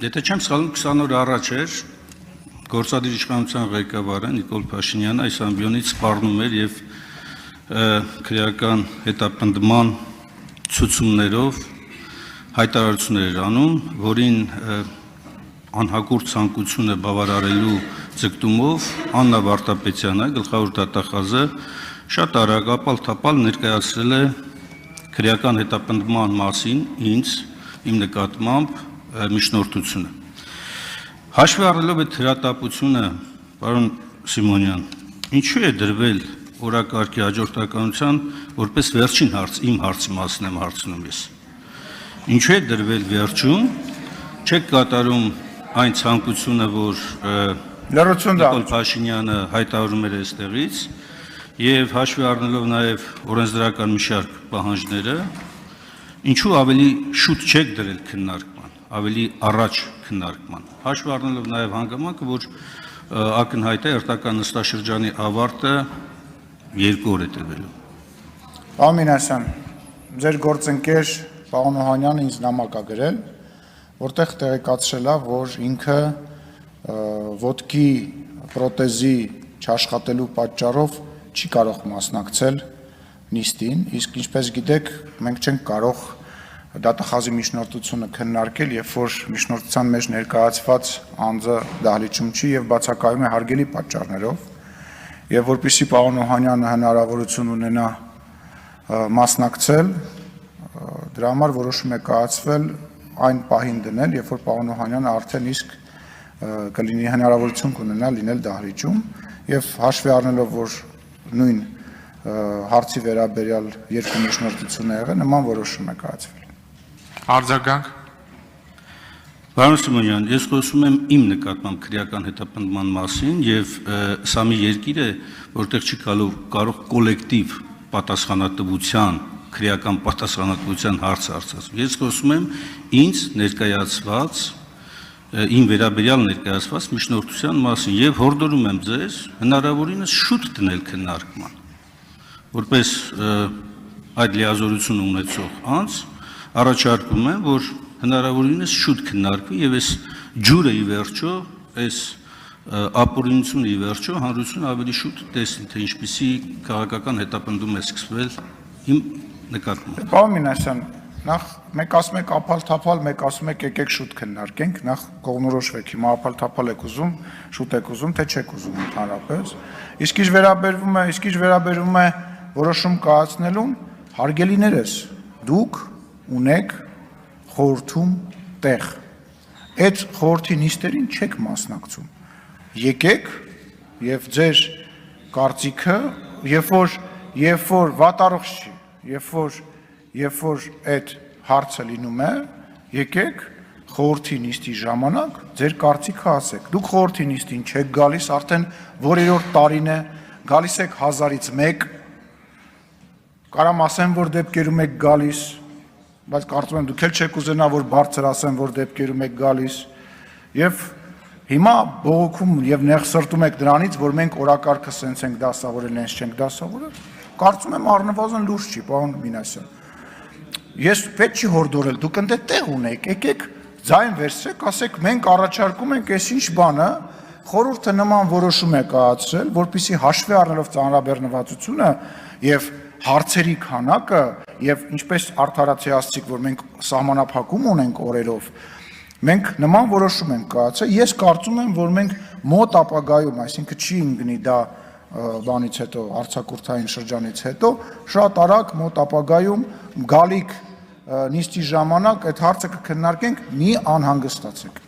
Եթե չեմ սխալվում 20 օր առաջ էր գործադիր իշխանության ղեկավարը Նիկոլ Փաշինյանը այս ամբիոնից սպառնում էր եւ քրեական հետապնդման ցուցումներով հայտարարություններ էր անում, որին անհագուրդ ցանկությունը բավարարելու ձգտումով Աննա Վարդապետյանը, գլխավոր դատախազը, շատ արագ ապալ-թապալ ներկայացրել է քրեական հետապնդման մասին ինձ իմ նկատմամբ միջնորդությունը։ Հաշվի առնելով այդ հրատապությունը, պարոն Սիմոնյան, ինչու է դրվել օրակարգի հաջորդականության որպես վերջին հարց, իմ հարցի մասին եմ հարցնում ես։ Ինչու է դրվել վերջում, չեք կատարում այն ցանկությունը, որ Նիկոլ Փաշինյանը հայտարարում էր այստեղից, եւ հաշվի առնելով նաեւ օրենսդրական մի շարք պահանջները, ինչու ավելի շուտ չեք դրել քննարկման, ավելի առաջ քննարկման, հաշվի առնելով նաեւ հանգամանքը, որ ակնհայտ է երթական նստաշրջանի ավարտը 2 օր է տևելու։ Պարոն Մինասյան, ձեր գործընկեր պարոն Օհանյանը ինձ նամակ է գրել, որտեղ տեղեկացրել է, որ ինքը ոտքի պրոթեզի չաշխատելու պատճառով չի կարող մասնակցել նիստին, իսկ ինչպես գիտեք, մենք չենք կարող դատախազի միջնորդությունը քննարկել, երբ որ միջնորդության մեջ ներկայացված անձը դահլիճում չի եւ բացակայում է հարգելի պատճառներով, եւ որպեսզի պարոն Օհանյանը հնարավորություն ունենա մասնակցել, դրա համար որոշում է կայացվել այն պահին դնել, երբ որ պարոն Օհանյանը արդեն իսկ կլինի հնարավորություն կունենա լինել դահլիճում եւ հաշվի առնելով, որ նույն հարցի վերաբերյալ երկու միջնորդություն է եղել, նման որոշում է կայացվել։ Արձագանք։ Պարոն Սիմոնյան, ես խոսում եմ իմ նկատմամբ քրեական հետապնդման մասին եւ սա մի երկիր է, որտեղ չի կարող կոլեկտիվ պատասխանատվության, քրեական պատասխանատվության հարց արծարծել։ Ես խոսում եմ ինձ ներկայացված, իմ վերաբերյալ ներկայացված միջնորդության մասին եւ հորդորում եմ ձեզ հնարավորինս շուտ դնել քննարկման, որպես այդ լիազորություն ունեցող անձ առաջարկում եմ, որ հնարավորինս շուտ քննարկվի եւ այս ջուրը ի վերջո, այս ապօրինությունը ի վերջո հանրությունը ավելի շուտ տեսնի, թե ինչպիսի քաղաքական հետապնդում է սկսվել իմ նկատմամբ։ Պարոն Մինասյան, նախ մեկ ասում եք ապալ-թափալ, մեկ ասում եք եկեք շուտ քննարկենք, նախ կողմնորոշվեք, հիմա ապալ-թափալ եք ուզում, շուտ եք ուզում, թե չեք ուզում ընդհանրապես։ Իսկ ինչ վերաբերվում է որոշում կայացնելուն, հարգելիներս, դուք ունեք խորհրդում տեղ։ Այդ խորհրդի նիստերին չեք մասնակցում։ Եկեք եւ ձեր կարծիքը, երբ որ վատառողջ չի, երբ որ այդ հարցը լինում է, եկեք խորհրդի նիստի ժամանակ ձեր կարծիքը ասեք։ Դուք խորհրդի նիստին չեք գալիս, արդեն որերորդ տարին է, գալիս եք 1000-ից 1, կարամ ասեմ, որ դեպքերում եք գալիս, բայց կարծում եմ դուք էլ չեք ուզենա, որ բարձր ասեմ, որ դեպքերում եք գալիս, եւ հիմա բողոքում եւ նեղսրտում եք դրանից, որ մենք օրակարգը սենց ենք դասավորել, հենց չենք դասավորել։ Կարծում եմ առնվազն լուրջ չի, պարոն Մինասյան։ Ես պետք չի հորդորել, դուք ընդ տեղ ունեք, եկեք ձայն վերցրեք, ասեք մենք առաջարկում ենք այսինչ բանը, խորհուրդը նման որոշում է կայացրել, որպեսզի հաշվի առնելով ծանրաբեռնվածությունը եւ հարցերի քանակը եւ ինչպես արդարացիացիք, որ մենք սահմանափակում ունենք օրերով, մենք նման որոշում ենք կայացրել։ Ես կարծում եմ, որ մենք մոտ ապագայում, այսինքն չի ընկնի դա բանից հետո, արձակուրդային շրջանից հետո, շատ արագ մոտ ապագայում գալիք նիստի ժամանակ այդ հարցը կքննարկենք, մի անհանգստացեք։